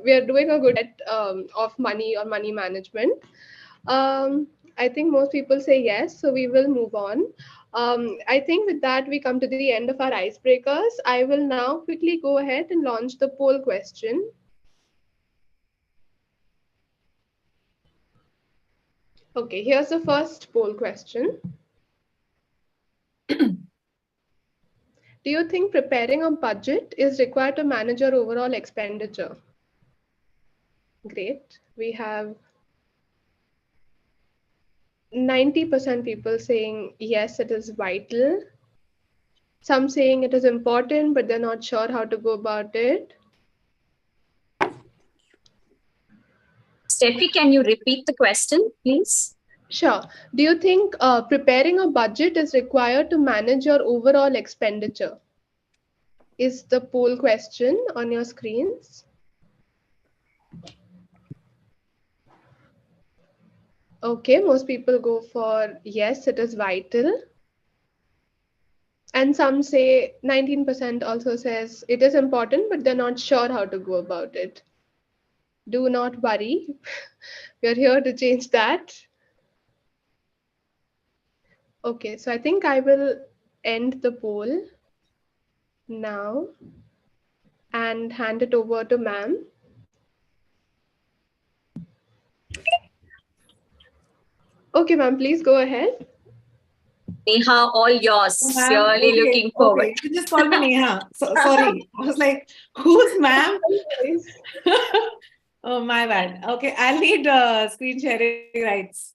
we are doing a good of money or money management. I think most people say yes, so we will move on. I think with that, we come to the end of our icebreakers. I will now quickly go ahead and launch the poll question. Okay, here's the first poll question. Do you think preparing a budget is required to manage your overall expenditure? Great. We have 90% people saying yes, it is vital. Some saying it is important, but they're not sure how to go about it. Steffi, can you repeat the question, please? Sure. Do you think preparing a budget is required to manage your overall expenditure? Is the poll question on your screens? Okay, most people go for yes, it is vital. And some say 19% also says it is important, but they're not sure how to go about it. Do not worry. We're here to change that. Okay, so I think I will end the poll now and hand it over to ma'am. Okay, ma'am, please go ahead. Neha, all yours. Surely looking forward. Okay. You just call me Neha. Sorry. I was like, who's ma'am? Oh, my bad. Okay, I'll need screen sharing rights.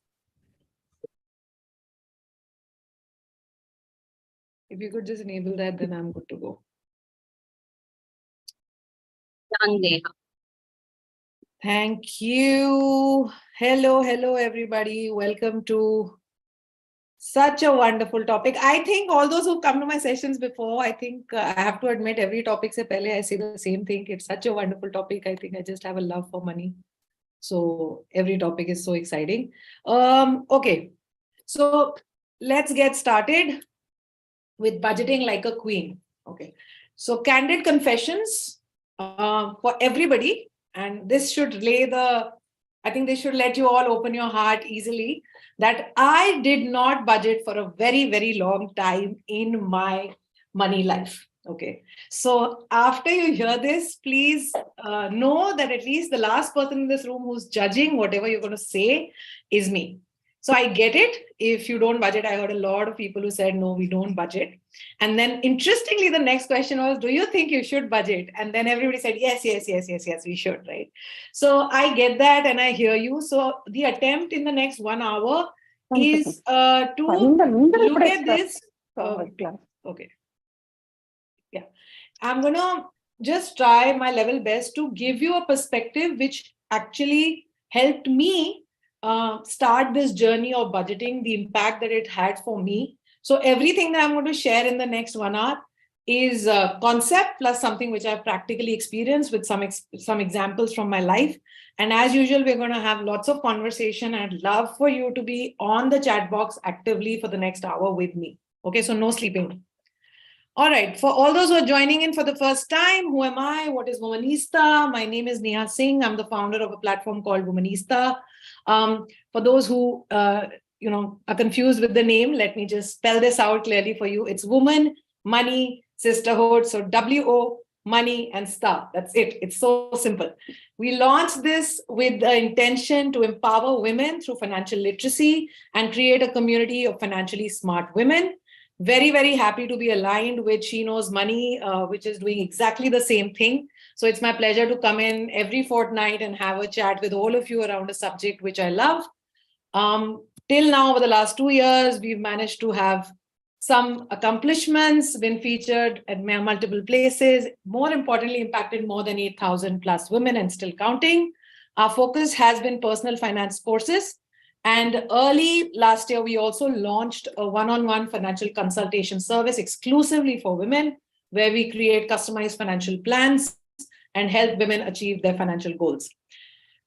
If you could just enable that, then I'm good to go. Done, Neha. Thank you. Hello, everybody. Welcome to such a wonderful topic. I think all those who've come to my sessions before, I think I have to admit every topic se pehle I say the same thing. It's such a wonderful topic. I think I just have a love for money. So every topic is so exciting. Okay, so let's get started with budgeting like a queen. Okay, so candid confessions for everybody, and this should I think this should let you all open your heart easily, that I did not budget for a very, very long time in my money life. Okay, so after you hear this, please know that at least the last person in this room who's judging whatever you're going to say is me. So I get it. If you don't budget, I heard a lot of people who said, no, we don't budget. And then interestingly, the next question was, do you think you should budget? And then everybody said, yes, we should, right? So I get that and I hear you. So the attempt in the next 1 hour is to look at this. Okay. Yeah. I'm going to just try my level best to give you a perspective which actually helped me start this journey of budgeting, the impact that it had for me. So everything that I'm going to share in the next 1 hour is a concept plus something which I've practically experienced with some examples from my life. And as usual, we're going to have lots of conversation. I'd love for you to be on the chat box actively for the next hour with me. Okay, so no sleeping. All right, for all those who are joining in for the first time, who am I? What is Womanista? My name is Neha Singh. I'm the founder of a platform called Womanista. For those who are confused with the name, let me just spell this out clearly for you. It's Woman, Money, Sisterhood. So WO, Money, and Star. That's it. It's so simple. We launched this with the intention to empower women through financial literacy and create a community of financially smart women. Very, very happy to be aligned with She Knows Money, which is doing exactly the same thing. So it's my pleasure to come in every fortnight and have a chat with all of you around a subject which I love. Till now, over the last 2 years, we've managed to have some accomplishments, been featured at multiple places, more importantly, impacted more than 8,000 plus women and still counting. Our focus has been personal finance courses. And early last year, we also launched a one-on-one financial consultation service exclusively for women, where we create customized financial plans and help women achieve their financial goals.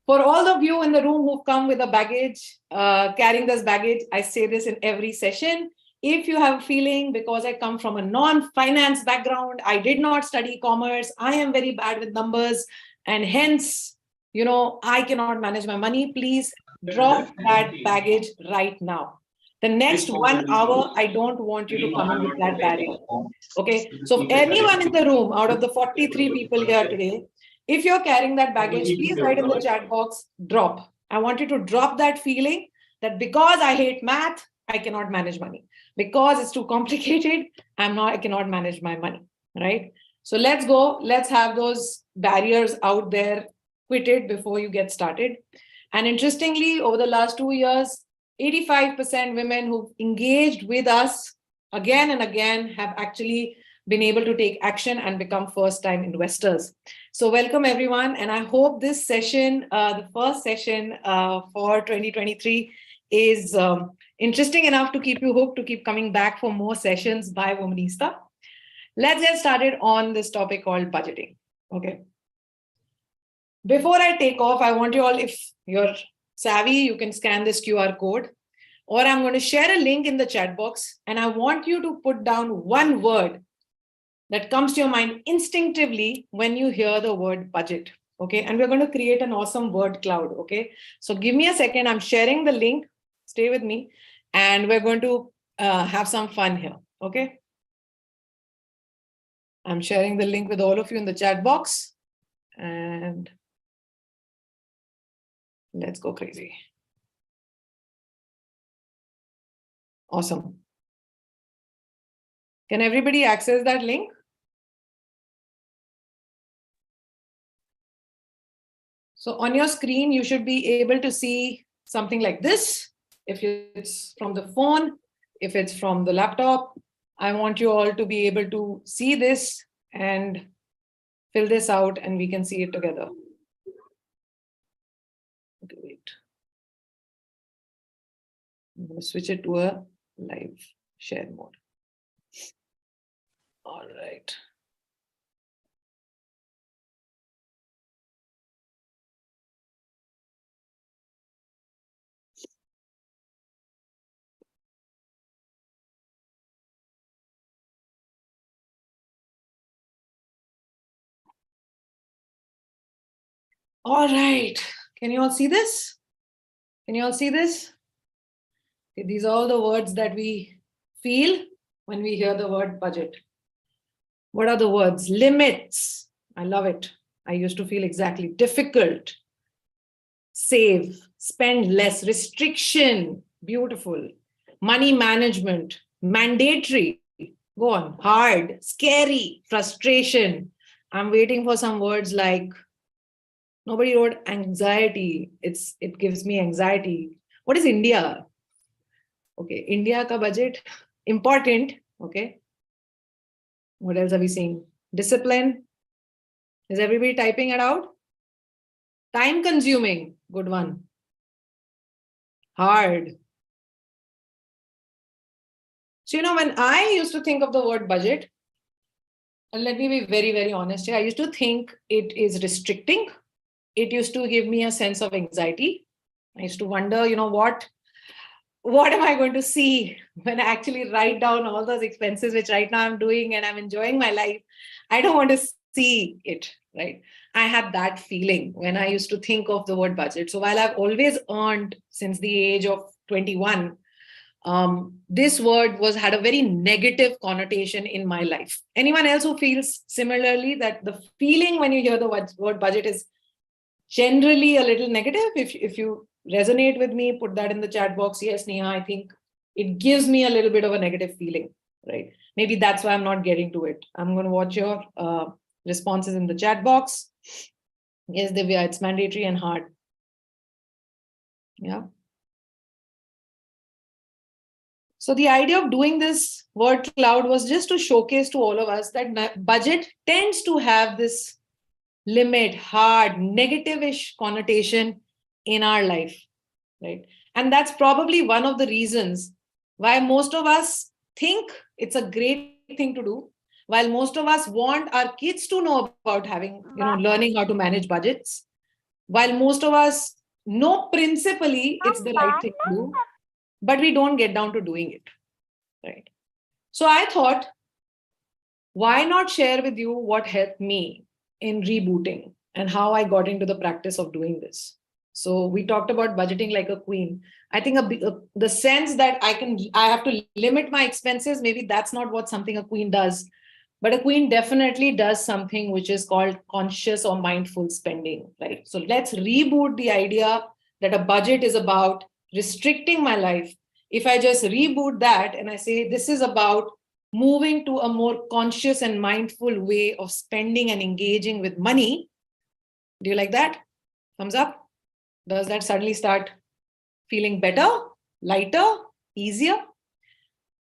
For all of you in the room who've come with a baggage, carrying this baggage, I say this in every session. If you have a feeling, because I come from a non-finance background, I did not study commerce, I am very bad with numbers, and hence, I cannot manage my money. Please drop that baggage right now. The next 1 hour, I don't want you to come in with that barrier. Okay. So if anyone in the room out of the 43 people here today, if you're carrying that baggage, please write in the chat box, drop. I want you to drop that feeling that because I hate math, I cannot manage money. Because it's too complicated, I cannot manage my money. Right? So let's go. Let's have those barriers out there quitted before you get started. And interestingly, over the last 2 years, 85% women who've engaged with us again and again have actually been able to take action and become first-time investors. So welcome everyone. And I hope this session, the first session for 2023 is interesting enough to keep you hooked, to keep coming back for more sessions by Womanista. Let's get started on this topic called budgeting. Okay. Before I take off, I want you all, if you're savvy, you can scan this QR code, or I'm going to share a link in the chat box, and I want you to put down one word that comes to your mind instinctively when you hear the word budget. Okay. And we're going to create an awesome word cloud. Okay. So give me a second. I'm sharing the link. Stay with me. And we're going to have some fun here. Okay. I'm sharing the link with all of you in the chat box. And let's go crazy. Awesome. Can everybody access that link? So on your screen, you should be able to see something like this. If it's from the phone, if it's from the laptop, I want you all to be able to see this and fill this out, and we can see it together. Okay, wait. I'm going to switch it to a live share mode. All right. All right. Can you all see this? Can you all see this? Okay, these are all the words that we feel when we hear the word budget. What are the words? Limits. I love it. I used to feel exactly. Difficult. Save. Spend less. Restriction. Beautiful. Money management. Mandatory. Go on. Hard. Scary. Frustration. I'm waiting for some words like, nobody wrote anxiety. It gives me anxiety. What is India? Okay, India ka budget. Important. Okay. What else are we seeing? Discipline. Is everybody typing it out? Time consuming. Good one. Hard. So, when I used to think of the word budget, and let me be very, very honest here, I used to think it is restricting. It used to give me a sense of anxiety. I used to wonder, what am I going to see when I actually write down all those expenses, which right now I'm doing and I'm enjoying my life? I don't want to see it, right? I had that feeling when I used to think of the word budget. So while I've always earned since the age of 21, this word had a very negative connotation in my life. Anyone else who feels similarly, that the feeling when you hear the word budget is generally a little negative? If you resonate with me, put that in the chat box. Yes, Neha, I think it gives me a little bit of a negative feeling, right? Maybe that's why I'm not getting to it. I'm going to watch your responses in the chat box. Yes, Divya, it's mandatory and hard. Yeah. So the idea of doing this word cloud was just to showcase to all of us that budget tends to have this limit, hard, negative-ish connotation in our life, right? And that's probably one of the reasons why most of us think it's a great thing to do, while most of us want our kids to know about learning how to manage budgets, while most of us know principally it's the right thing to do, but we don't get down to doing it, right? So I thought, why not share with you what helped me in rebooting and how I got into the practice of doing this. So we talked about budgeting like a queen. I think the sense that I have to limit my expenses, maybe that's not what something a queen does. But a queen definitely does something which is called conscious or mindful spending, right? So let's reboot the idea that a budget is about restricting my life. If I just reboot that and I say this is about moving to a more conscious and mindful way of spending and engaging with money, do you like that? Thumbs up. Does that suddenly start feeling better, lighter, easier?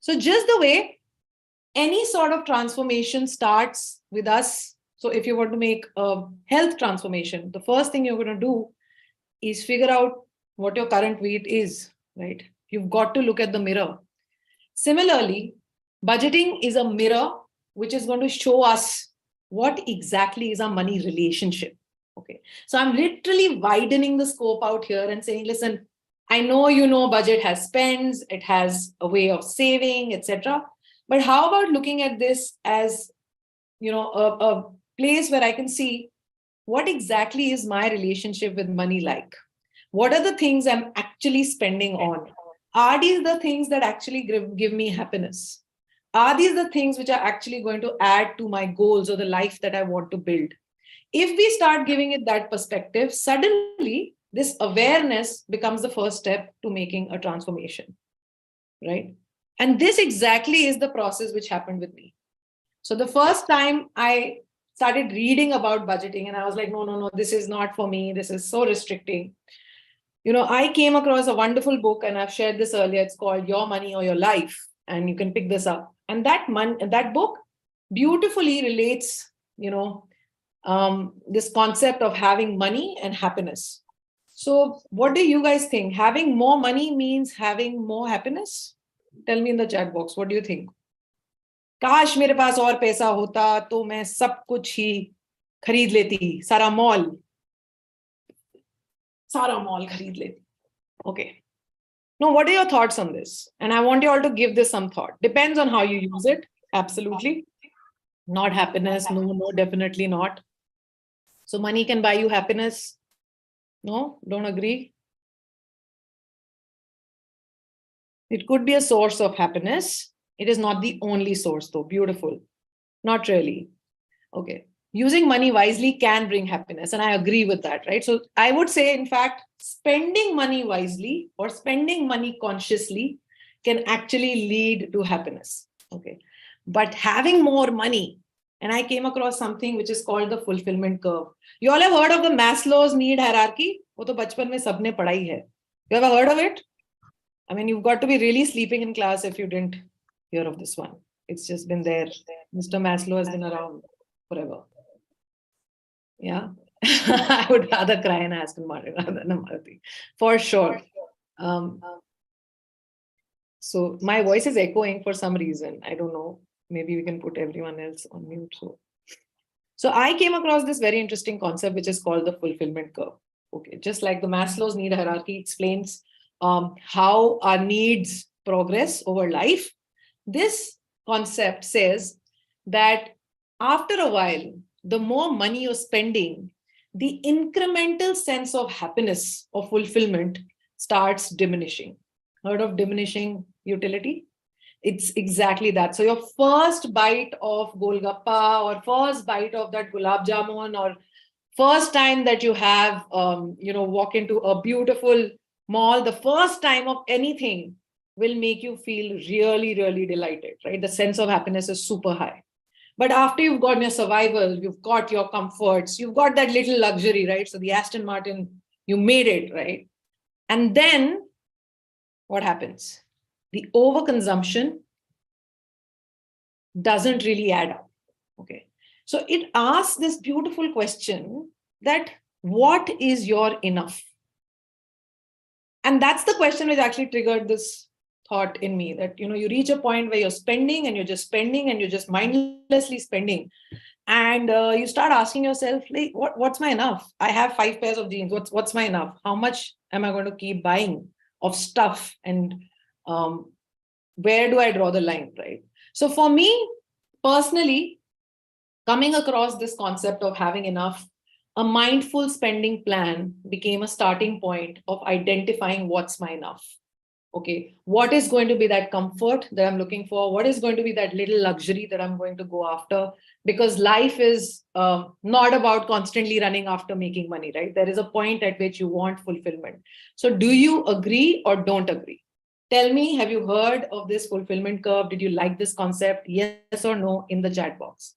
So just the way any sort of transformation starts with us. So if you want to make a health transformation, the first thing you're going to do is figure out what your current weight is, right? You've got to look at the mirror. Similarly, budgeting is a mirror which is going to show us what exactly is our money relationship. Okay. So I'm literally widening the scope out here and saying, listen, I know budget has spends, it has a way of saving, etc. But how about looking at this as, a place where I can see what exactly is my relationship with money like? What are the things I'm actually spending on? Are these the things that actually give me happiness? Are these the things which are actually going to add to my goals or the life that I want to build? If we start giving it that perspective, suddenly this awareness becomes the first step to making a transformation, right? And this exactly is the process which happened with me. So the first time I started reading about budgeting and I was like, no, this is not for me. This is so restricting. I came across a wonderful book and I've shared this earlier. It's called Your Money or Your Life. And you can pick this up. And that book beautifully relates, this concept of having money and happiness. So what do you guys think? Having more money means having more happiness? Tell me in the chat box, what do you think? काश मेरे पास और पैसा होता तो मैं सब कुछ ही खरीद लेती, सारा मॉल खरीद लेती. Okay. Now, what are your thoughts on this? And I want you all to give this some thought. Depends on how you use it. Absolutely. Not happiness. No, definitely not. So money can buy you happiness. No, don't agree. It could be a source of happiness. It is not the only source though. Beautiful. Not really. Okay. Using money wisely can bring happiness. And I agree with that, right? So I would say, in fact, spending money wisely or spending money consciously can actually lead to happiness. Okay. But having more money, and I came across something which is called the fulfillment curve. You all have heard of the Maslow's need hierarchy? वो तो बचपन में सबने पढ़ा ही है. You ever heard of it? I mean, you've got to be really sleeping in class if you didn't hear of this one. It's just been there. Mr. Maslow has been around forever. Yeah. I would rather cry in Aston Martin rather than a Maruti. For sure. So my voice is echoing for some reason. I don't know. Maybe we can put everyone else on mute. So I came across this very interesting concept, which is called the fulfillment curve. Okay. Just like the Maslow's need hierarchy explains how our needs progress over life. This concept says that after a while, the more money you're spending, the incremental sense of happiness or fulfillment starts diminishing. Heard of diminishing utility? It's exactly that. So your first bite of Golgappa or first bite of that gulab jamun or first time that you have, walk into a beautiful mall, the first time of anything will make you feel really, really delighted, right? The sense of happiness is super high. But after you've got your survival, you've got your comforts, you've got that little luxury, right? So the Aston Martin, you made it, right? And then what happens? The overconsumption doesn't really add up. Okay. So it asks this beautiful question that what is your enough? And that's the question which actually triggered this thought in me that, you reach a point where you're spending and you're just mindlessly spending. And you start asking yourself, like, what's my enough? I have 5 pairs of jeans. What's my enough? How much am I going to keep buying of stuff? And where do I draw the line, right? So for me, personally, coming across this concept of having enough a mindful spending plan became a starting point of identifying what's my enough. Okay, what is going to be that comfort that I'm looking for? What is going to be that little luxury that I'm going to go after? Because life is not about constantly running after making money, right? There is a point at which you want fulfillment. So do you agree or don't agree? Tell me, have you heard of this fulfillment curve? Did you like this concept? Yes or no in the chat box.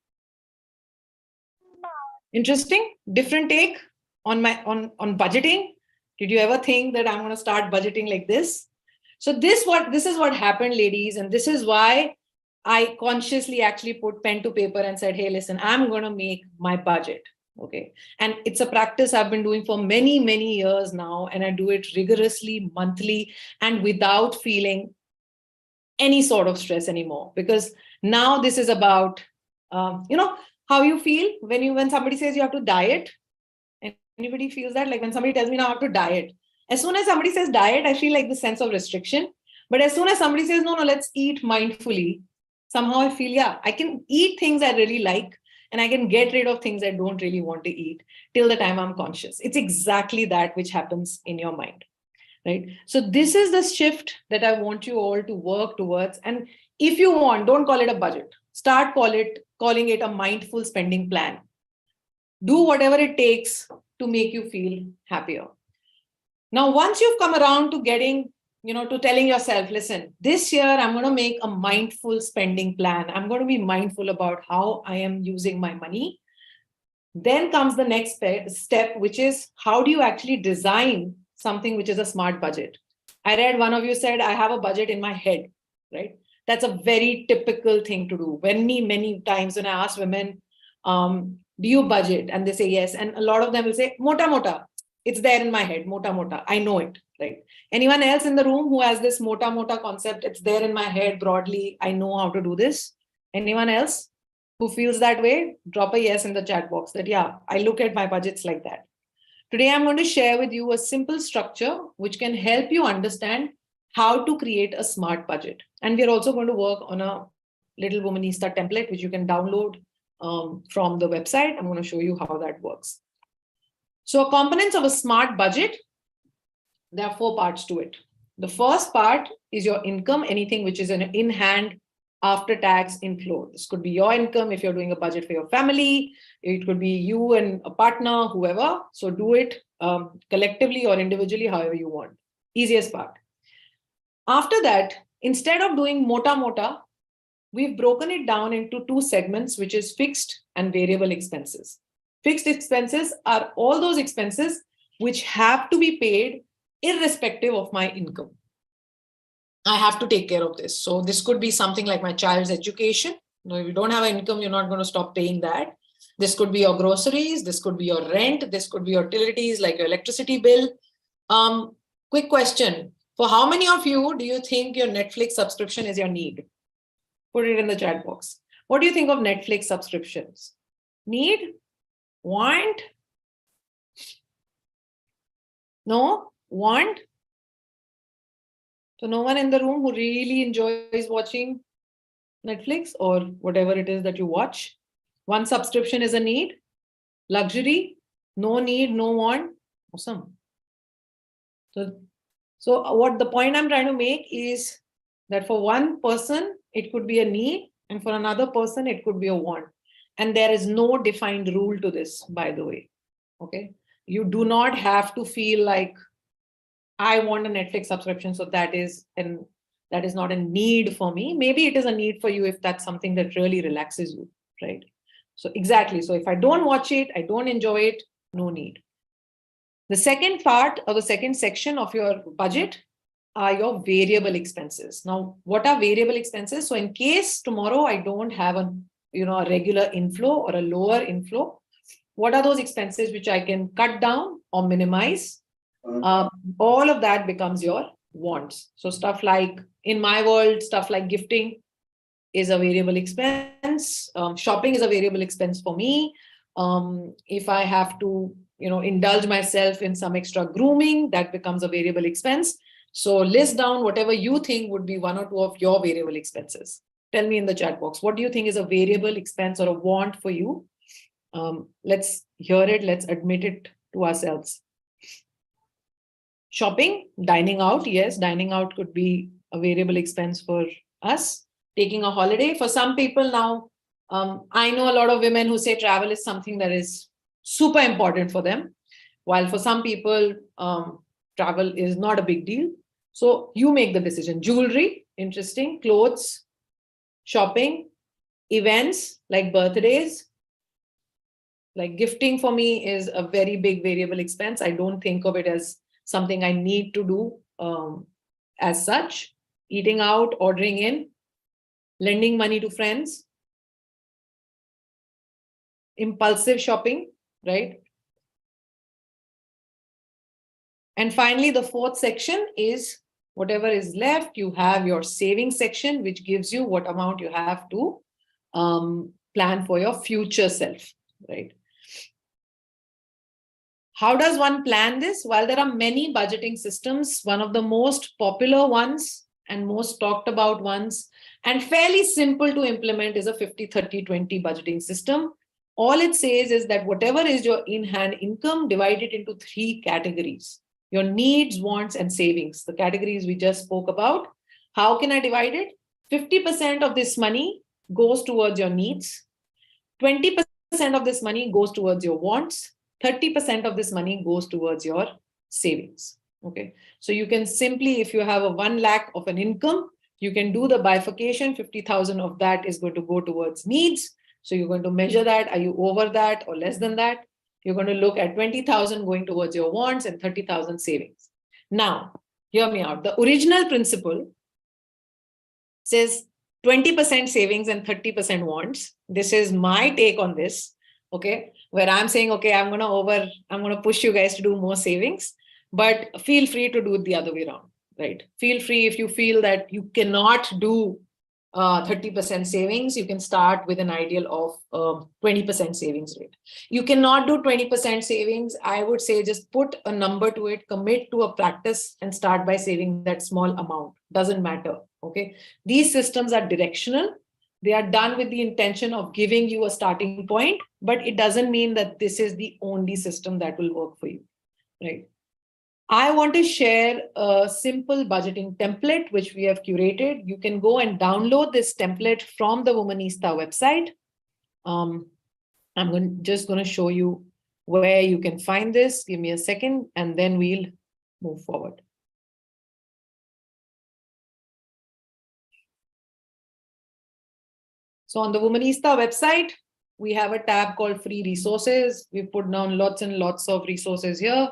Interesting, different take on budgeting. Did you ever think that I'm going to start budgeting like this? So this is what happened, ladies, and this is why I consciously actually put pen to paper and said, hey, listen, I'm going to make my budget. Okay. And it's a practice I've been doing for many, many years now. And I do it rigorously, monthly, and without feeling any sort of stress anymore. Because now this is about, how you feel when somebody says you have to diet. Anybody feels that? Like when somebody tells me now I have to diet. As soon as somebody says diet, I feel like the sense of restriction. But as soon as somebody says, no, let's eat mindfully, somehow I feel, yeah, I can eat things I really like and I can get rid of things I don't really want to eat till the time I'm conscious. It's exactly that which happens in your mind, right? So this is the shift that I want you all to work towards. And if you want, don't call it a budget. Start calling it a mindful spending plan. Do whatever it takes to make you feel happier. Now, once you've come around to getting, to telling yourself, listen, this year I'm going to make a mindful spending plan. I'm going to be mindful about how I am using my money. Then comes the next step, which is how do you actually design something which is a smart budget? I read one of you said, I have a budget in my head, right? That's a very typical thing to do. Many times when I ask women, do you budget? And they say yes. And a lot of them will say, mota mota. It's there in my head, mota mota. I know it, right? Anyone else in the room who has this mota mota concept? It's there in my head broadly. I know how to do this. Anyone else who feels that way? Drop a yes in the chat box that, yeah, I look at my budgets like that. Today, I'm going to share with you a simple structure which can help you understand how to create a smart budget. And we're also going to work on a Little Womanista template, which you can download from the website. I'm going to show you how that works. So components of a smart budget, there are 4 parts to it. The first part is your income, anything which is an in-hand after-tax inflow. This could be your income if you're doing a budget for your family. It could be you and a partner, whoever. So do it collectively or individually, however you want. Easiest part. After that, instead of doing mota mota, we've broken it down into 2 segments, which is fixed and variable expenses. Fixed expenses are all those expenses which have to be paid irrespective of my income. I have to take care of this. So this could be something like my child's education. If you don't have an income, you're not going to stop paying that. This could be your groceries. This could be your rent. This could be your utilities like your electricity bill. Quick question. For how many of you do you think your Netflix subscription is your need? Put it in the chat box. What do you think of Netflix subscriptions? Need? Want? No? Want? So no one in the room who really enjoys watching Netflix or whatever it is that you watch. One subscription is a need. Luxury? No need, no want. Awesome. So what the point I'm trying to make is that for one person, it could be a need, and for another person, it could be a want. And there is no defined rule to this, by the way. Okay. You do not have to feel like I want a Netflix subscription, so that is not a need for me. Maybe it is a need for you if that's something that really relaxes you, right? So exactly. So if I don't watch it, I don't enjoy it, no need. The second part or the second section of your budget are your variable expenses. Now, what are variable expenses? So in case tomorrow I don't have a regular inflow or a lower inflow, what are those expenses which I can cut down or minimize? All of that becomes your wants. So stuff like, in my world, stuff like gifting is a variable expense. Shopping is a variable expense for me. If I have to, indulge myself in some extra grooming, that becomes a variable expense. So list down whatever you think would be 1 or 2 of your variable expenses. Tell me in the chat box, what do you think is a variable expense or a want for you? Let's hear it, let's admit it to ourselves. Shopping, dining out, yes, dining out could be a variable expense for us. Taking a holiday, for some people now, I know a lot of women who say travel is something that is super important for them, while for some people, travel is not a big deal. So you make the decision. Jewelry, interesting, clothes, shopping, events like birthdays, like gifting for me is a very big variable expense. I don't think of it as something I need to do as such. Eating out, ordering in, lending money to friends, impulsive shopping, right? And finally, the fourth section is whatever is left, you have your savings section, which gives you what amount you have to plan for your future self, right? How does one plan this? While there are many budgeting systems, one of the most popular ones and most talked about ones and fairly simple to implement is a 50-30-20 budgeting system. All it says is that whatever is your in-hand income, divide it into 3 categories. Your needs, wants, and savings, the categories we just spoke about. How can I divide it? 50% of this money goes towards your needs. 20% of this money goes towards your wants. 30% of this money goes towards your savings. Okay. So you can simply, if you have a 1 lakh of an income, you can do the bifurcation. 50,000 of that is going to go towards needs. So you're going to measure that. Are you over that or less than that? You're going to look at 20,000 going towards your wants and 30,000 savings. Now, hear me out. The original principle says 20% savings and 30% wants. This is my take on this. Okay, where I'm saying, okay, I'm going to push you guys to do more savings, but feel free to do it the other way around, right? Feel free if you feel that you cannot do 30% savings, you can start with an ideal of 20% savings rate. You cannot do 20% savings. I would say just put a number to it, commit to a practice and start by saving that small amount. Doesn't matter. Okay. These systems are directional. They are done with the intention of giving you a starting point, but it doesn't mean that this is the only system that will work for you, right? I want to share a simple budgeting template, which we have curated. You can go and download this template from the Womanista website. I'm just going to show you where you can find this. Give me a second, and then we'll move forward. So on the Womanista website, we have a tab called free resources. We've put down lots and lots of resources here.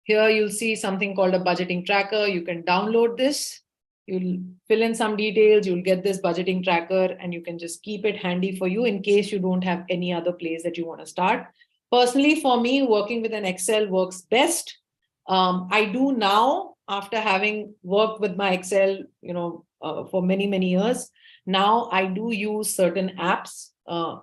Here you'll see something called a budgeting tracker. You can download this. You'll fill in some details. You'll get this budgeting tracker and you can just keep it handy for you in case you don't have any other place that you want to start. Personally, for me, working with an Excel works best. I do now, after having worked with my Excel, for many, many years, now I do use certain apps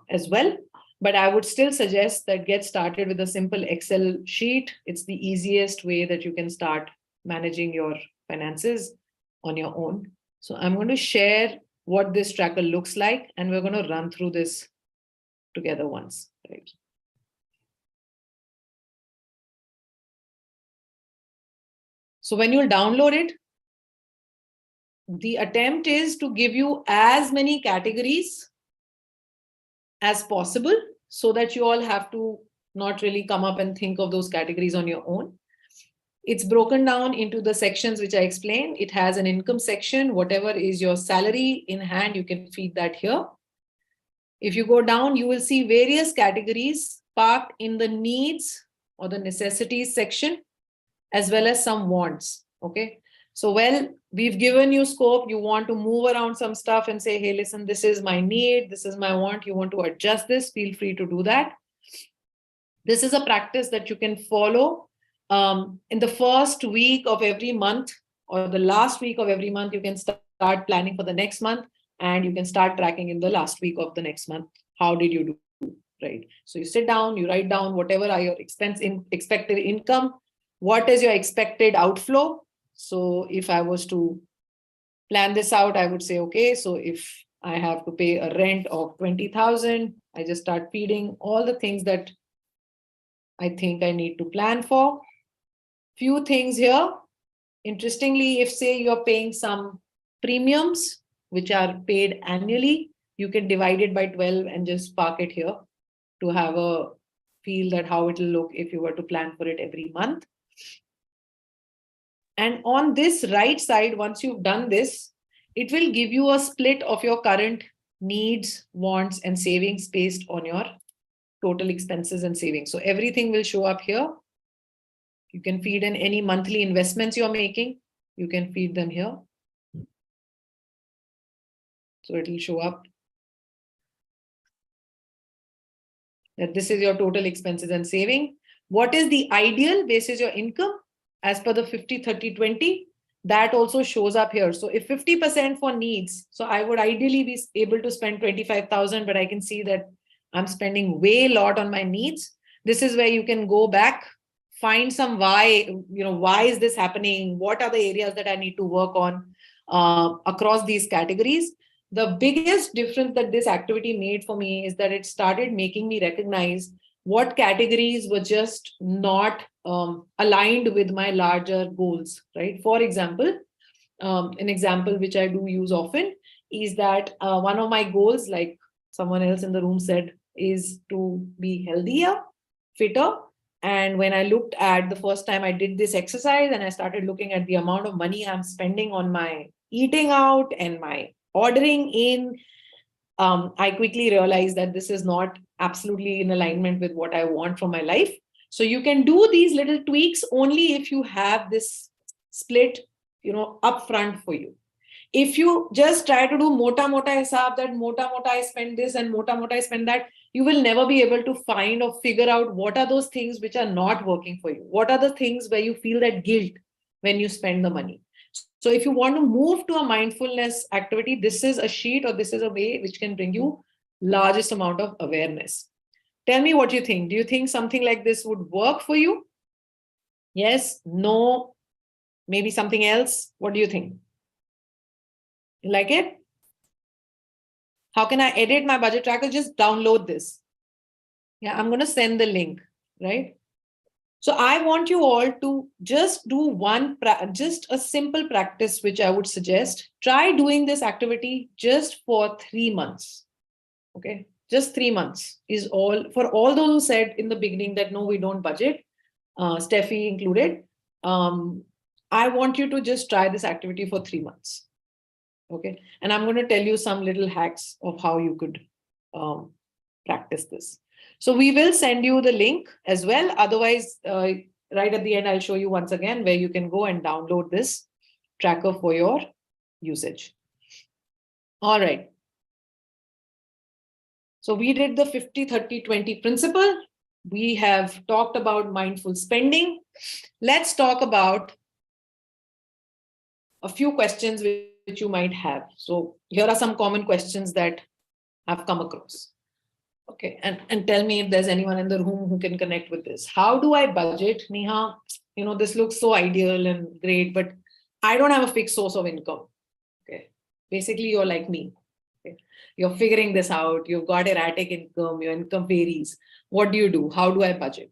as well, but I would still suggest that get started with a simple Excel sheet. It's the easiest way that you can start managing your finances on your own. So I'm going to share what this tracker looks like, and we're going to run through this together once, right? So when you'll download it, the attempt is to give you as many categories as possible so that you all have to not really come up and think of those categories on your own. It's broken down into the sections which I explained. It has an income section. Whatever is your salary in hand, you can feed that here. If you go down, you will see various categories parked in the needs or the necessities section, as well as some wants. Okay. So, well, we've given you scope. You want to move around some stuff and say, hey, listen, this is my need. This is my want. You want to adjust this. Feel free to do that. This is a practice that you can follow. In the first week of every month or the last week of every month, you can start planning for the next month, and you can start tracking in the last week of the next month. How did you do? Right. So you sit down, you write down whatever are your expected income. What is your expected outflow? So if I was to plan this out, I would say, okay, so if I have to pay a rent of 20,000, I just start feeding all the things that I think I need to plan for. Few things here. Interestingly, if say you're paying some premiums, which are paid annually, you can divide it by 12 and just park it here to have a feel that how it will look if you were to plan for it every month. And on this right side, once you've done this, it will give you a split of your current needs, wants, and savings based on your total expenses and savings. So everything will show up here. You can feed in any monthly investments you're making. You can feed them here. So it will show up that this is your total expenses and saving. What is the ideal basis your income as per the 50-30-20? That also shows up here. So if 50% for needs, so I would ideally be able to spend 25,000, but I can see that I'm spending way lot on my needs. This is where you can go back, find some why, why is this happening? What are the areas that I need to work on across these categories? The biggest difference that this activity made for me is that it started making me recognize what categories were just not aligned with my larger goals, right? For example, an example which I do use often is that one of my goals, like someone else in the room said, is to be healthier, fitter. And when I looked at the first time I did this exercise and I started looking at the amount of money I'm spending on my eating out and my ordering in, I quickly realized that this is not absolutely in alignment with what I want from my life. So you can do these little tweaks only if you have this split, upfront for you. If you just try to do mota hisab, that mota I spend this and mota I spend that, you will never be able to find or figure out what are those things which are not working for you. What are the things where you feel that guilt when you spend the money? So if you want to move to a mindfulness activity, this is a sheet or this is a way which can bring you largest amount of awareness. Tell me what you think. Do you think something like this would work for you? Yes, no, maybe something else. What do you think? You like it? How can I edit my budget tracker? Just download this. Yeah, I'm going to send the link, right? So I want you all to just do just a simple practice, which I would suggest. Try doing this activity just for 3 months. Okay, just 3 months is all. For all those who said in the beginning that no, we don't budget, Steffi included, I want you to just try this activity for 3 months. Okay, and I'm going to tell you some little hacks of how you could practice this. So we will send you the link as well. Otherwise, right at the end, I'll show you once again where you can go and download this tracker for your usage. All right. So we did the 50-30-20 principle. We have talked about mindful spending. Let's talk about a few questions which you might have. So here are some common questions that I've come across. Okay, and tell me if there's anyone in the room who can connect with this. How do I budget? Neha, this looks so ideal and great, but I don't have a fixed source of income. Okay, basically you're like me. Okay, you're figuring this out. You've got erratic income. Your income varies. What do? How do I budget?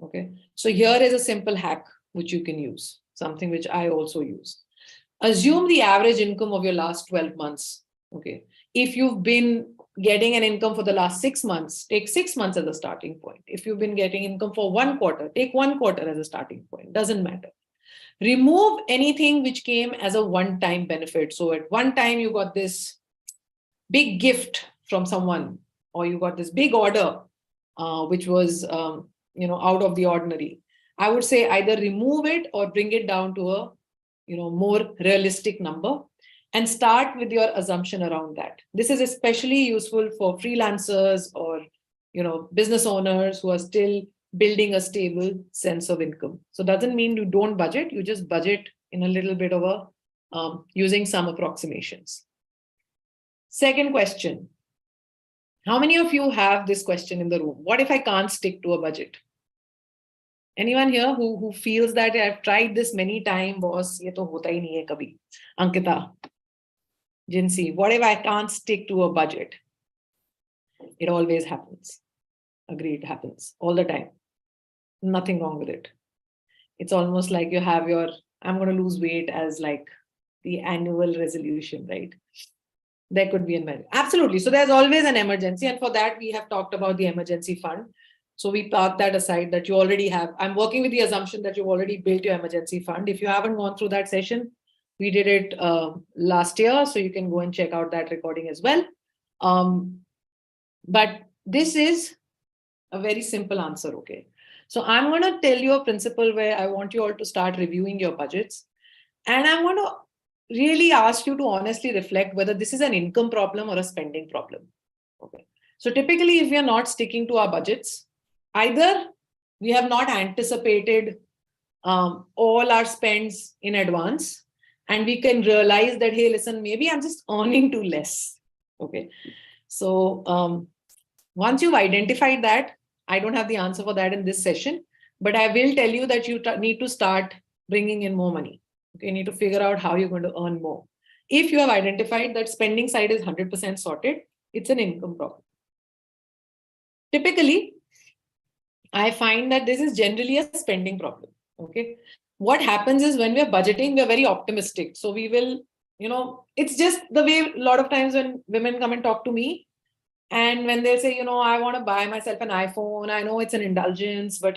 Okay, so here is a simple hack which you can use, something which I also use. Assume the average income of your last 12 months. Okay, if you've been getting an income for the last 6 months, take 6 months as a starting point. If you've been getting income for 1 quarter, take 1 quarter as a starting point. Doesn't matter. Remove anything which came as a one-time benefit. So at one time you got this big gift from someone, or you got this big order, which was out of the ordinary. I would say either remove it or bring it down to a more realistic number. And start with your assumption around that. This is especially useful for freelancers or business owners who are still building a stable sense of income. So it doesn't mean you don't budget, you just budget in a little bit of a using some approximations. Second question. How many of you have this question in the room? What if I can't stick to a budget? Anyone here who feels that I've tried this many times, boss, ye to hota hi nahi hai kabhi. Ankita. Jinsi, what if I can't stick to a budget? It always happens. Agreed, it happens all the time. nothing wrong with it. It's almost like you have your, I'm going to lose weight as like the annual resolution, right? There could be an absolutely. So there's always an emergency. And for that, we have talked about the emergency fund. So we park that aside that you already have. I'm working with the assumption that you've already built your emergency fund. If you haven't gone through that session, we did it last year. So you can go and check out that recording as well. But this is a very simple answer, okay? So I'm going to tell you a principle where I want you all to start reviewing your budgets. And I'm going to really ask you to honestly reflect whether this is an income problem or a spending problem. Okay. So typically, if we are not sticking to our budgets, either we have not anticipated all our spends in advance, and we can realize that, hey, listen, maybe I'm just earning too less. Okay. So once you've identified that, I don't have the answer for that in this session, but I will tell you that you need to start bringing in more money. Okay, you need to figure out how you're going to earn more. If you have identified that spending side is 100% sorted, it's an income problem. Typically, I find that this is generally a spending problem. Okay, what happens is when we're budgeting, we're very optimistic. So we will, it's just the way a lot of times when women come and talk to me, and when they say, I want to buy myself an iPhone, I know it's an indulgence, but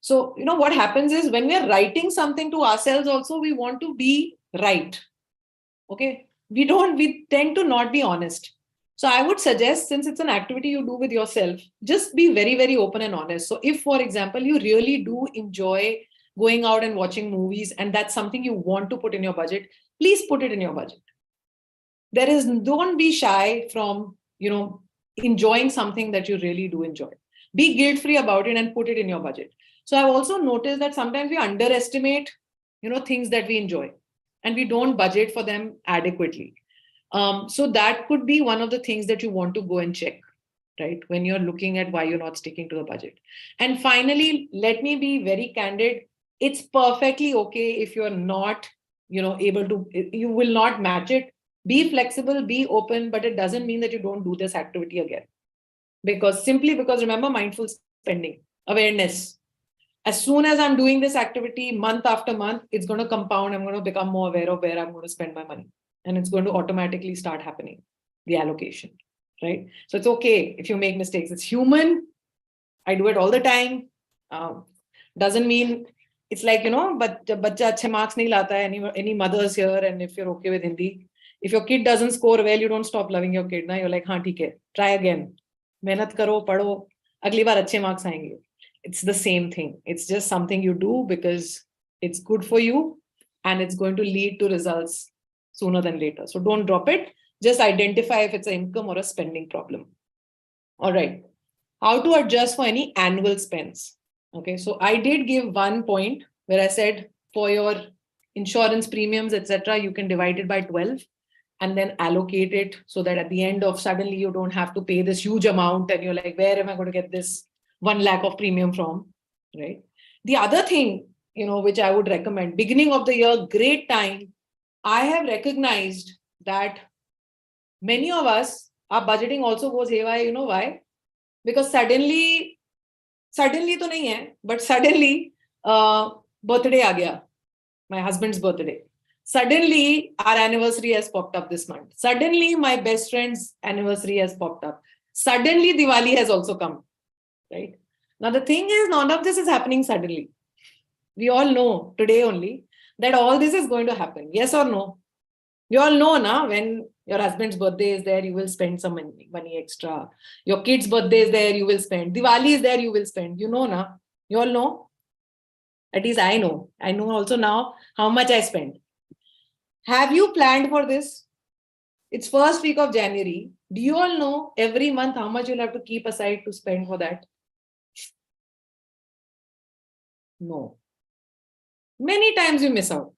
so, what happens is when we're writing something to ourselves also, we want to be right. Okay. We tend to not be honest. So I would suggest, since it's an activity you do with yourself, just be very, very open and honest. So if, for example, you really do enjoy going out and watching movies, and that's something you want to put in your budget, please put it in your budget. Don't be shy from, enjoying something that you really do enjoy. Be guilt-free about it and put it in your budget. So I've also noticed that sometimes we underestimate, things that we enjoy, and we don't budget for them adequately. So that could be one of the things that you want to go and check, right? When you're looking at why you're not sticking to the budget. And finally, let me be very candid. It's perfectly okay if you're not, able to, you will not match it. Be flexible, be open, but it doesn't mean that you don't do this activity again. Because remember, mindful spending, awareness. As soon as I'm doing this activity month after month, it's going to compound. I'm going to become more aware of where I'm going to spend my money. And it's going to automatically start happening, the allocation, right? So it's okay if you make mistakes. It's human. I do it all the time. Doesn't mean it's like, but bachcha achhe marks nahi lata hai. Any mothers here, and if you're okay with Hindi, if your kid doesn't score well, you don't stop loving your kid. Na? You're like, haan, theek hai. Try again. Mehnat karo, padho. Agli baar achhe marks aayenge. It's the same thing. It's just something you do because it's good for you and it's going to lead to results sooner than later. So don't drop it. Just identify if it's an income or a spending problem. All right. How to adjust for any annual spends. Okay. So I did give one point where I said for your insurance premiums, etc., you can divide it by 12 and then allocate it so that at the end of suddenly you don't have to pay this huge amount and you're like, where am I going to get this 1 lakh of premium from, right? The other thing, which I would recommend, beginning of the year, great time. I have recognized that many of us, our budgeting also goes haywire. You know why? Because suddenly to nahi hai, but suddenly birthday aa gaya, my husband's birthday. Suddenly our anniversary has popped up this month. Suddenly my best friend's anniversary has popped up. Suddenly Diwali has also come. Right? Now, the thing is, none of this is happening suddenly. We all know today only that all this is going to happen. Yes or no? You all know now when your husband's birthday is there, you will spend some money extra. Your kid's birthday is there, you will spend. Diwali is there, you will spend. You know now. You all know. At least I know. I know also now how much I spend. Have you planned for this? It's first week of January. Do you all know every month how much you'll have to keep aside to spend for that? No. Many times you miss out.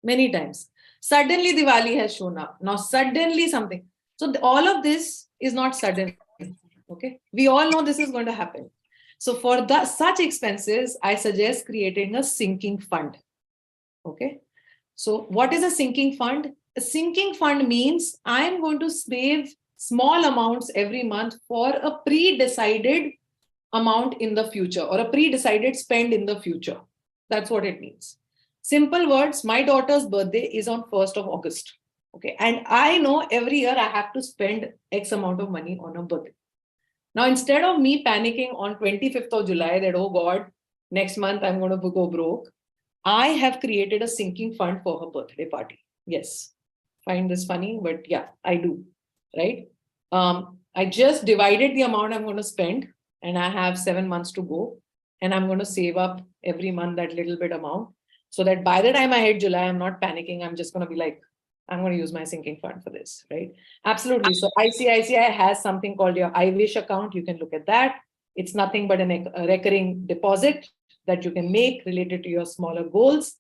Many times. Suddenly Diwali has shown up. Now suddenly something. So all of this is not sudden. Okay. We all know this is going to happen. So for such expenses, I suggest creating a sinking fund. Okay. So what is a sinking fund? A sinking fund means I'm going to save small amounts every month for a pre-decided amount in the future or a pre-decided spend in the future. That's what it means. Simple words, my daughter's birthday is on 1st of August. Okay. And I know every year I have to spend X amount of money on a birthday. Now, instead of me panicking on 25th of July that, oh God, next month I'm going to go broke, I have created a sinking fund for her birthday party. Yes. Find this funny, but yeah, I do. Right. I just divided the amount I'm going to spend and I have 7 months to go. And I'm going to save up every month that little bit amount so that by the time I hit July, I'm not panicking. I'm just going to be like, I'm going to use my sinking fund for this, right? Absolutely. So ICICI has something called your iWish account. You can look at that. It's nothing but a recurring deposit that you can make related to your smaller goals.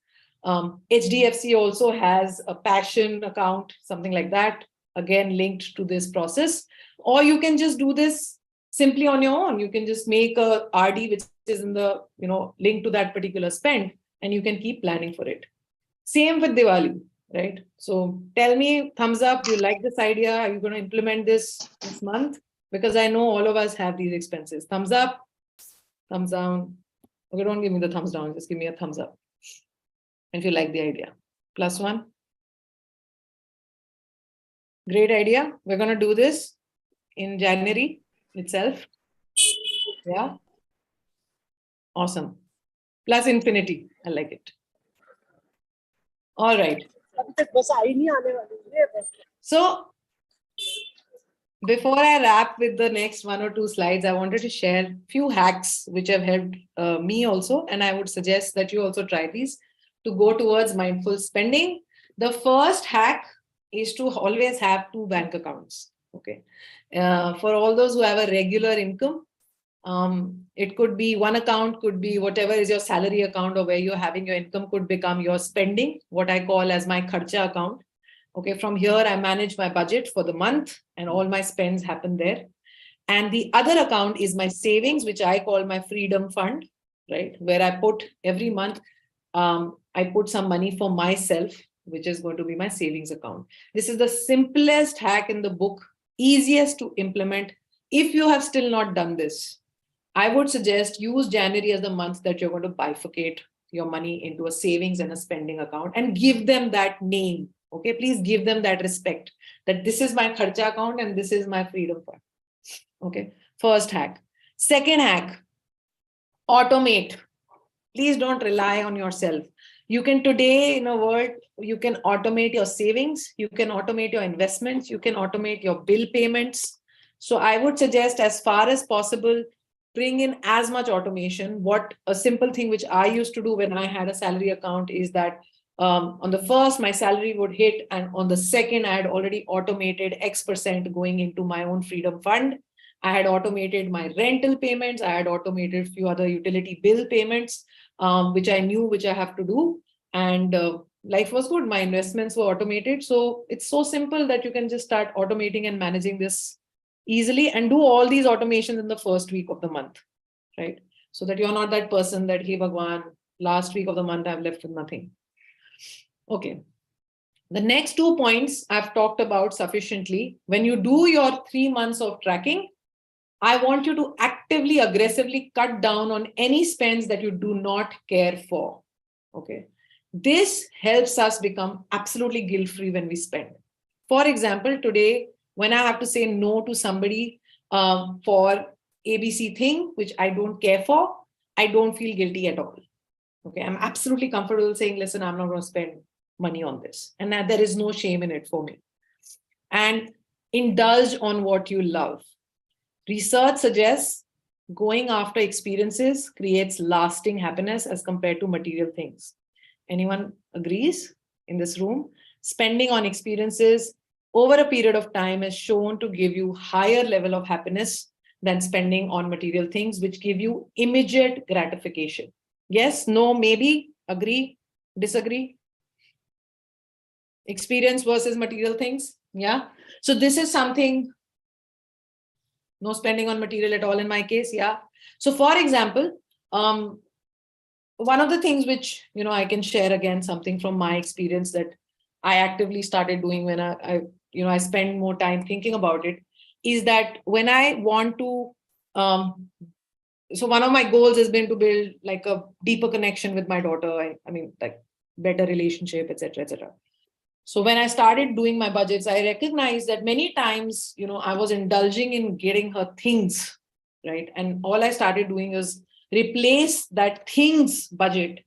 HDFC also has a passion account, something like that, again, linked to this process. Or you can just do this simply on your own. You can just make a RD, which is in the, link to that particular spend, and you can keep planning for it. Same with Diwali, right? So tell me, thumbs up, you like this idea? Are you going to implement this month? Because I know all of us have these expenses. Thumbs up, thumbs down. Okay, don't give me the thumbs down, just give me a thumbs up if you like the idea. +1. Great idea. We're going to do this in January itself. Yeah. Awesome. Plus infinity. I like it. All right. So before I wrap with the next 1 or 2 slides, I wanted to share a few hacks which have helped me also. And I would suggest that you also try these to go towards mindful spending. The first hack is to always have 2 bank accounts. Okay. For all those who have a regular income, it could be one account, could be whatever is your salary account or where you're having your income could become your spending, what I call as my kharcha account. Okay, from here, I manage my budget for the month and all my spends happen there. And the other account is my savings, which I call my freedom fund, right? Where I put every month, I put some money for myself, which is going to be my savings account. This is the simplest hack in the book, easiest to implement. If you have still not done this, I would suggest use January as the month that you're going to bifurcate your money into a savings and a spending account and give them that name. Okay, please give them that respect that this is my kharcha account and this is my freedom fund. Okay, first hack. Second hack, automate. Please don't rely on yourself. You can today in a world, you can automate your savings, you can automate your investments, you can automate your bill payments. So I would suggest as far as possible, bring in as much automation. What a simple thing which I used to do when I had a salary account is that on the first, my salary would hit, and on the second, I had already automated X% going into my own freedom fund. I had automated my rental payments. I had automated a few other utility bill payments, which I knew which I have to do. And life was good. My investments were automated. So it's so simple that you can just start automating and managing this easily and do all these automations in the first week of the month, right? So that you're not that person that, hey, Bhagwan, last week of the month, I've left with nothing. Okay. The next 2 points I've talked about sufficiently. When you do your 3 months of tracking, I want you to actively, aggressively cut down on any spends that you do not care for. Okay. This helps us become absolutely guilt-free when we spend. For example, today, when I have to say no to somebody for ABC thing, which I don't care for, I don't feel guilty at all. Okay. I'm absolutely comfortable saying, listen, I'm not going to spend money on this. And that there is no shame in it for me. And indulge on what you love. Research suggests going after experiences creates lasting happiness as compared to material things. Anyone agrees in this room? Spending on experiences over a period of time is shown to give you higher level of happiness than spending on material things, which give you immediate gratification. Yes, no, maybe, agree, disagree? Experience versus material things. Yeah. So this is something, no spending on material at all in my case. Yeah. So for example, one of the things which, I can share again, something from my experience that I actively started doing when I spend more time thinking about it, is that when I want to so one of my goals has been to build like a deeper connection with my daughter. I mean, like better relationship, etc., etc. So when I started doing my budgets, I recognized that many times, I was indulging in getting her things, right? And all I started doing is replace that things budget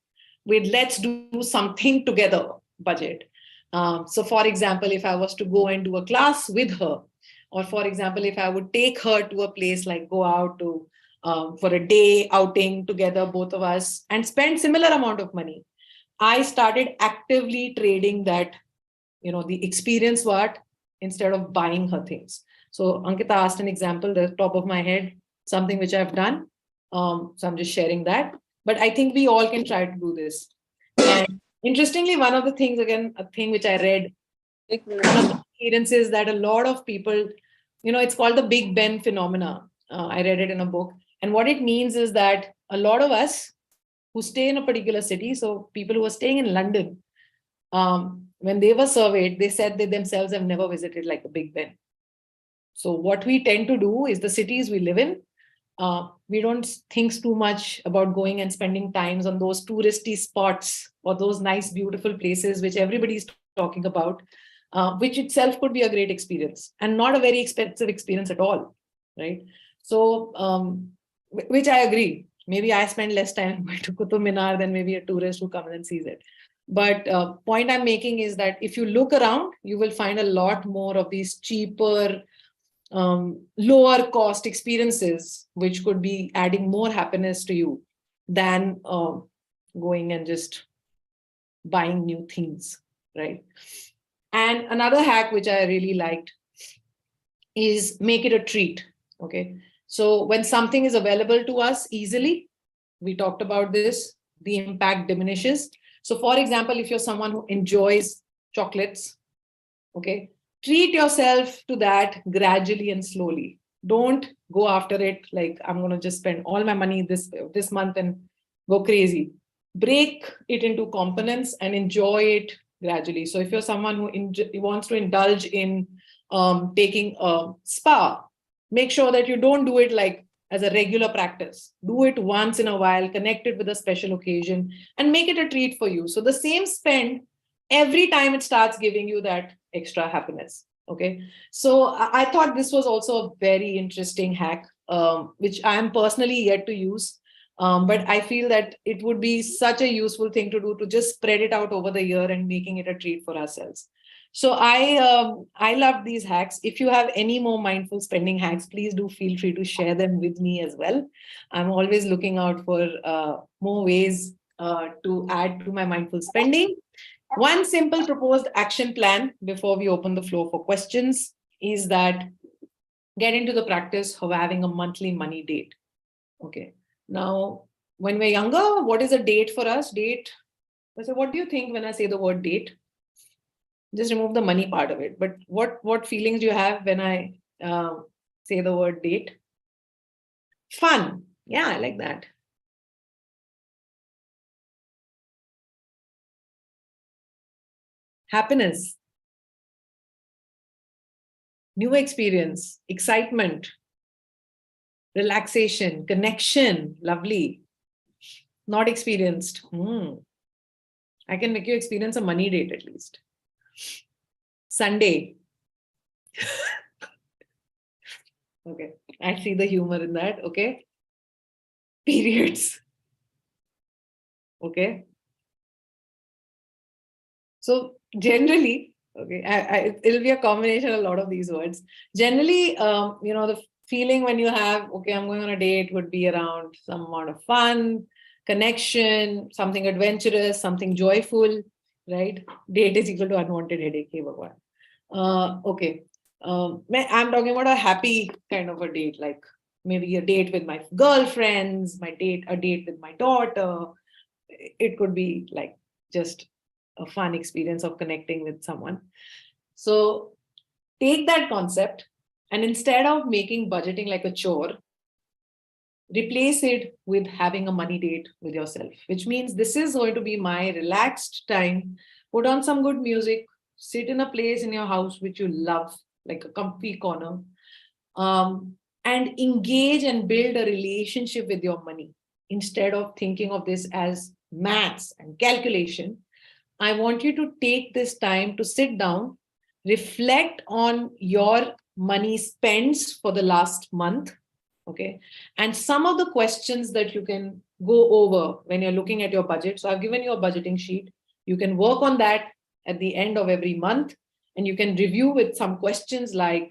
with let's do something together budget. So for example, if I was to go and do a class with her, or for example, if I would take her to a place like go out to for a day outing together, both of us, and spend similar amount of money, I started actively trading that, the experience what, instead of buying her things. So Ankita asked an example, the top of my head, something which I've done. So I'm just sharing that. But I think we all can try to do this. And interestingly, one of the things, again, a thing which I read, one of the experiences that a lot of people, it's called the Big Ben phenomena. I read it in a book. And what it means is that a lot of us who stay in a particular city, so people who are staying in London, when they were surveyed, they said they themselves have never visited like a Big Ben. So what we tend to do is the cities we live in, we don't think too much about going and spending times on those touristy spots or those nice, beautiful places which everybody's talking about, which itself could be a great experience and not a very expensive experience at all, right? So, which I agree. Maybe I spend less time going to Qutub Minar than maybe a tourist who comes and sees it. But point I'm making is that if you look around, you will find a lot more of these cheaper, lower cost experiences, which could be adding more happiness to you than going and just buying new things, right? And another hack which I really liked is make it a treat. Okay. So when something is available to us easily, we talked about this, the impact diminishes. So for example, if you're someone who enjoys chocolates, okay, treat yourself to that gradually and slowly. Don't go after it like I'm going to just spend all my money this month and go crazy. Break it into components and enjoy it gradually. So if you're someone who wants to indulge in taking a spa, make sure that you don't do it like as a regular practice. Do it once in a while, connect it with a special occasion, and make it a treat for you. So the same spend, every time it starts giving you that extra happiness. Okay. So I thought this was also a very interesting hack, which I am personally yet to use. But I feel that it would be such a useful thing to do, to just spread it out over the year and making it a treat for ourselves. So I love these hacks. If you have any more mindful spending hacks, please do feel free to share them with me as well. I'm always looking out for more ways to add to my mindful spending. One simple proposed action plan before we open the floor for questions is that get into the practice of having a monthly money date. Okay. Now, when we're younger, what is a date for us? Date. So what do you think when I say the word date? Just remove the money part of it. But what feelings do you have when I say the word date? Fun. Yeah, I like that. Happiness. New experience. Excitement. Relaxation. Connection. Lovely. Not experienced. I can make you experience a money date at least. Sunday. Okay, I see the humor in that. Okay. Periods. Okay. So generally, okay, it'll be a combination of a lot of these words. Generally, the feeling when you have, okay, I'm going on a date would be around some amount of fun, connection, something adventurous, something joyful, right? Date is equal to unwanted headache. Hey, Bhagwan. Okay. I'm talking about a happy kind of a date, like maybe a date with my girlfriends, a date with my daughter. It could be like just a fun experience of connecting with someone. So take that concept and instead of making budgeting like a chore, replace it with having a money date with yourself, which means this is going to be my relaxed time. Put on some good music, sit in a place in your house which you love, like a comfy corner, and engage and build a relationship with your money. Instead of thinking of this as maths and calculation, I want you to take this time to sit down, reflect on your money spends for the last month. Okay. And some of the questions that you can go over when you're looking at your budget. So I've given you a budgeting sheet. You can work on that at the end of every month, and you can review with some questions like,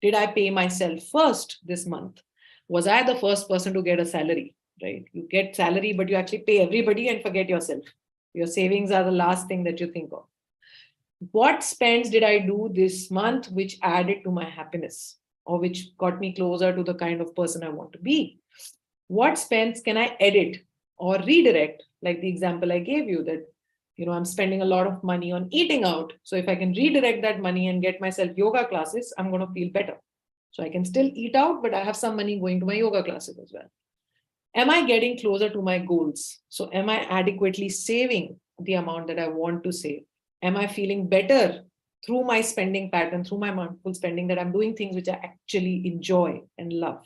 did I pay myself first this month? Was I the first person to get a salary? Right? You get salary, but you actually pay everybody and forget yourself. Your savings are the last thing that you think of. What spends did I do this month which added to my happiness or which got me closer to the kind of person I want to be? What spends can I edit or redirect? Like the example I gave you that, I'm spending a lot of money on eating out. So if I can redirect that money and get myself yoga classes, I'm going to feel better. So I can still eat out, but I have some money going to my yoga classes as well. Am I getting closer to my goals? So am I adequately saving the amount that I want to save? Am I feeling better through my spending pattern, through my mindful spending, that I'm doing things which I actually enjoy and love?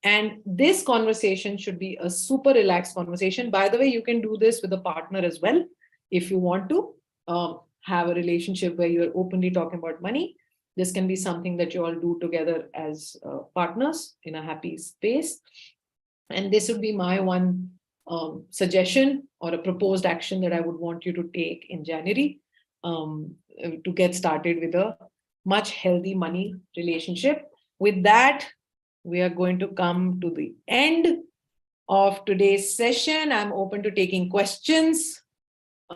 And this conversation should be a super relaxed conversation. By the way, you can do this with a partner as well. If you want to have a relationship where you're openly talking about money, this can be something that you all do together as partners in a happy space. And this would be my one suggestion or a proposed action that I would want you to take in January to get started with a much healthy money relationship. With that, we are going to come to the end of today's session. I'm open to taking questions.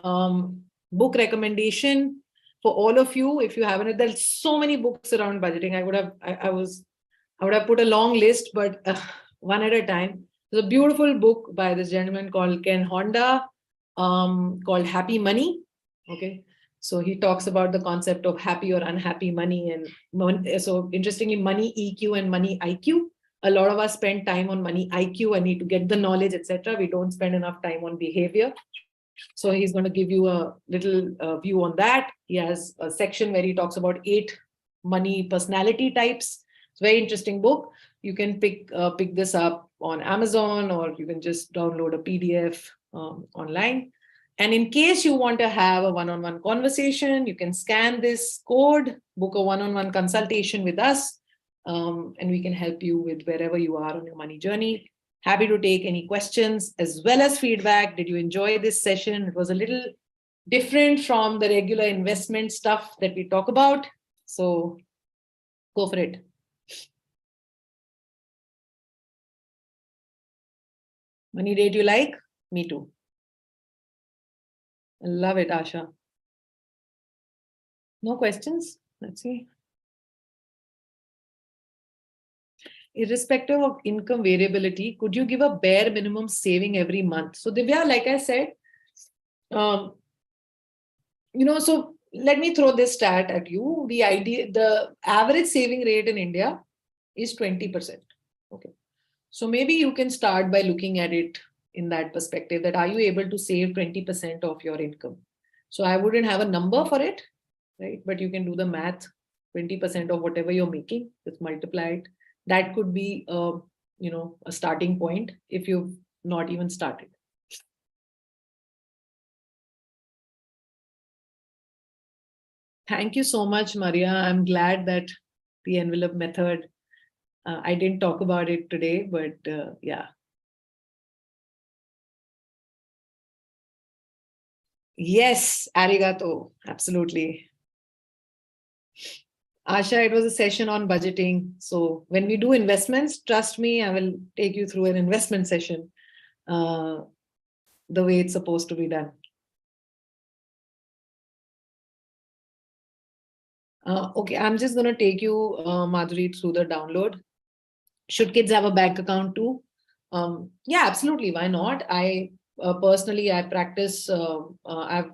Book recommendation for all of you. If you haven't, there's so many books around budgeting. I would have put a long list, but one at a time. There's a beautiful book by this gentleman called Ken Honda called Happy Money. Okay. So he talks about the concept of happy or unhappy money. And so interestingly, money EQ and money IQ. A lot of us spend time on money IQ. I need to get the knowledge, etc. We don't spend enough time on behavior. So he's going to give you a little view on that. He has a section where he talks about 8 money personality types. It's a very interesting book. You can pick this up on Amazon, or you can just download a PDF online. And in case you want to have a one-on-one conversation, you can scan this code, book a one-on-one consultation with us, and we can help you with wherever you are on your money journey. Happy to take any questions as well as feedback. Did you enjoy this session? It was a little different from the regular investment stuff that we talk about. So go for it. Money date you like? Me too. I love it, Asha. No questions? Let's see. Irrespective of income variability, could you give a bare minimum saving every month? So Divya, like I said, so let me throw this stat at you. The average saving rate in India is 20%. Okay. So maybe you can start by looking at it in that perspective, that are you able to save 20% of your income? So I wouldn't have a number for it, right? But you can do the math, 20% of whatever you're making, just multiply it. That could be, a starting point if you've not even started. Thank you so much, Maria. I'm glad that the envelope method, I didn't talk about it today, but yeah. Yes, arigato. Absolutely. Asha, it was a session on budgeting. So when we do investments, trust me, I will take you through an investment session the way it's supposed to be done. Okay, I'm just going to take you, Madhuri, through the download. Should kids have a bank account too? Yeah, absolutely. Why not? I personally, I practice, I've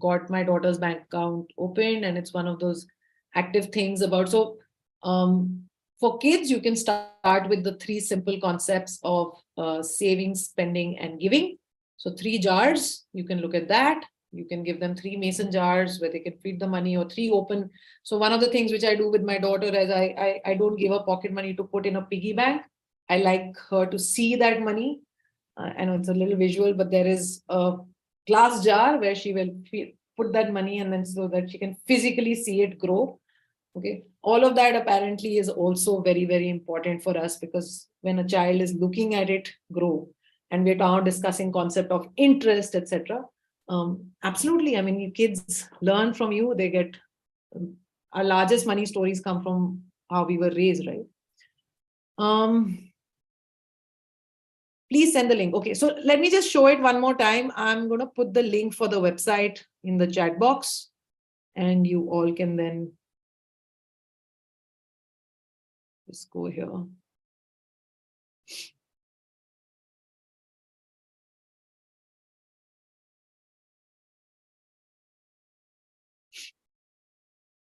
got my daughter's bank account opened, and it's one of those active things about. So for kids, you can start with the 3 simple concepts of saving, spending, and giving. So 3 jars, you can look at that. You can give them 3 mason jars where they can feed the money, or 3 open. So one of the things which I do with my daughter is I don't give her pocket money to put in a piggy bank. I like her to see that money. I know it's a little visual, but there is a glass jar where she will put that money, and then so that she can physically see it grow. Okay. All of that apparently is also very, very important for us, because when a child is looking at it grow, and we're now discussing concept of interest, etc. Absolutely. I mean, you kids learn from you. They get our largest money stories come from how we were raised, right? Please send the link. Okay, so let me just show it one more time. I'm going to put the link for the website in the chat box, and you all can then just go here.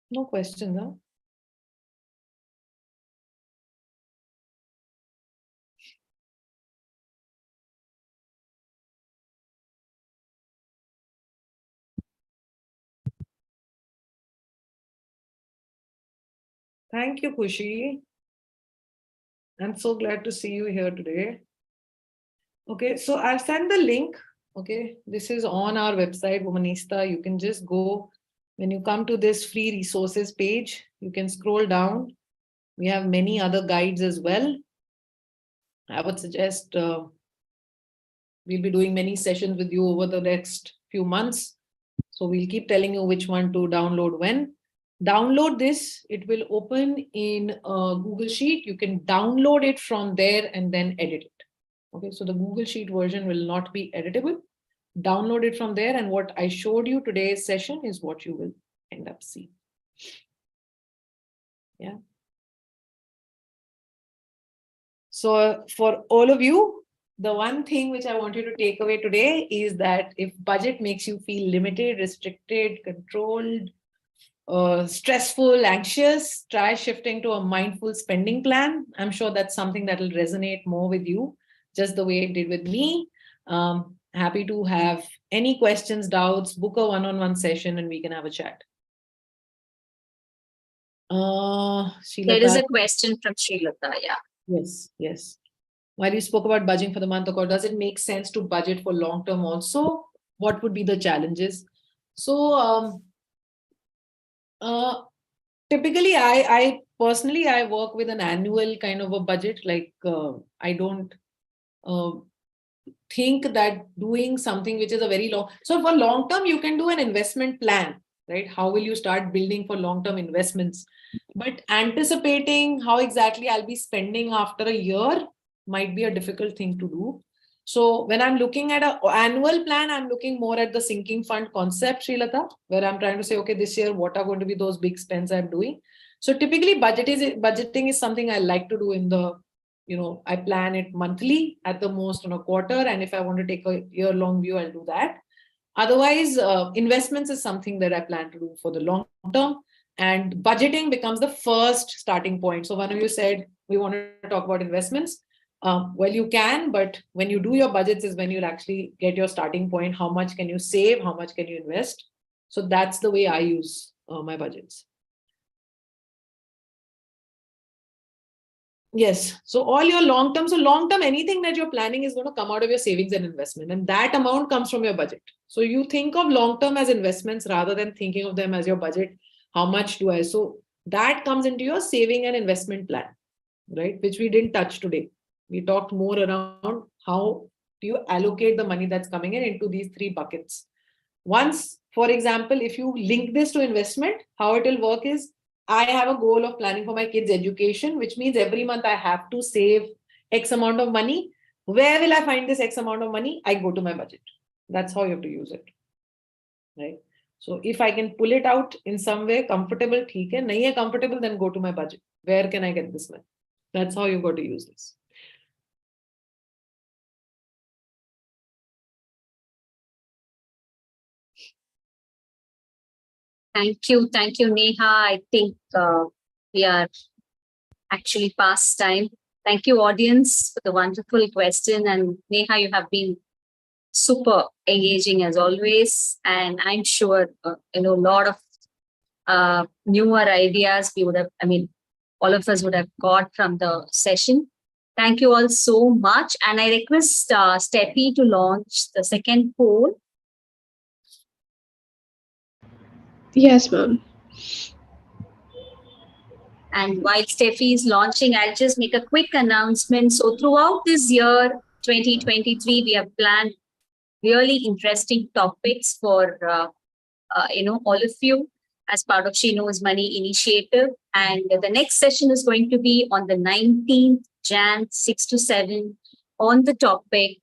No questions, huh? Thank you, Kushi. I'm so glad to see you here today. Okay, so I'll send the link. Okay, this is on our website, Womanista. You can just go, when you come to this free resources page, you can scroll down. We have many other guides as well. I would suggest we'll be doing many sessions with you over the next few months. So we'll keep telling you which one to download when. Download this, it will open in a Google Sheet. You can download it from there and then edit it. Okay, so the Google Sheet version will not be editable. Download it from there, and what I showed you today's session is what you will end up seeing. Yeah. So for all of you, the one thing which I want you to take away today is that if budget makes you feel limited, restricted, controlled, stressful, anxious, try shifting to a mindful spending plan. I'm sure that's something that will resonate more with you, just the way it did with me. Happy to have any questions, doubts, book a one-on-one session and we can have a chat. There is a question from Srilata. Yeah. Yes, yes. While you spoke about budgeting for the month of October, does it make sense to budget for long term also? What would be the challenges? So, typically, I personally, I work with an annual kind of a budget. Like, I don't think that doing something which is a very long. So for long term, you can do an investment plan, right? How will you start building for long term investments? But anticipating how exactly I'll be spending after a year might be a difficult thing to do. So when I'm looking at an annual plan, I'm looking more at the sinking fund concept, Srilata, where I'm trying to say, okay, this year, what are going to be those big spends I'm doing? So typically budgeting is something I like to do in the, I plan it monthly at the most on a quarter. And if I want to take a year-long view, I'll do that. Otherwise, investments is something that I plan to do for the long term. And budgeting becomes the first starting point. So one of you said, we want to talk about investments. Well, you can, but when you do your budgets is when you'll actually get your starting point. How much can you save? How much can you invest? So that's the way I use my budgets. Yes. So all your long term, anything that you're planning is going to come out of your savings and investment. And that amount comes from your budget. So you think of long term as investments rather than thinking of them as your budget. How much do I? So that comes into your saving and investment plan, right? Which we didn't touch today. We talked more around how do you allocate the money that's coming in into these 3 buckets. Once, for example, if you link this to investment, how it will work is I have a goal of planning for my kids' education, which means every month I have to save X amount of money. Where will I find this X amount of money? I go to my budget. That's how you have to use it, right? So if I can pull it out in some way, comfortable, theek hai. Nahi hai comfortable, then go to my budget. Where can I get this money? That's how you got to use this. Thank you, Neha. I think we are actually past time. Thank you, audience, for the wonderful question. And Neha, you have been super engaging as always. And I'm sure, a lot of newer ideas we would have, all of us would have got from the session. Thank you all so much. And I request Steffi to launch the second poll. Yes, ma'am. And while Steffi is launching, I'll just make a quick announcement. So throughout this year, 2023, we have planned really interesting topics for all of you as part of She Knows Money initiative. And the next session is going to be on the 19th Jan 6 to 7 on the topic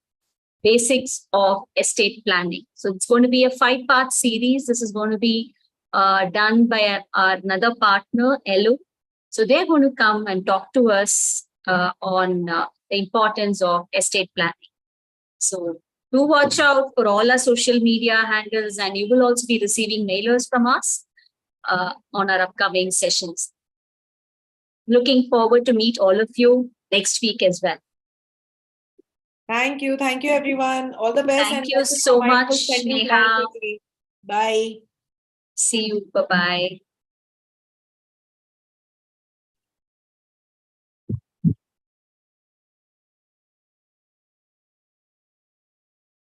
basics of estate planning. So it's going to be a 5-part series. This is going to be done by our another partner, Elo. So they're going to come and talk to us on the importance of estate planning. So do watch out for all our social media handles, and you will also be receiving mailers from us on our upcoming sessions. Looking forward to meet all of you next week as well. Thank you. Thank you, everyone. All the best. Thank you so much, Neha. Bye. See you. Bye-bye.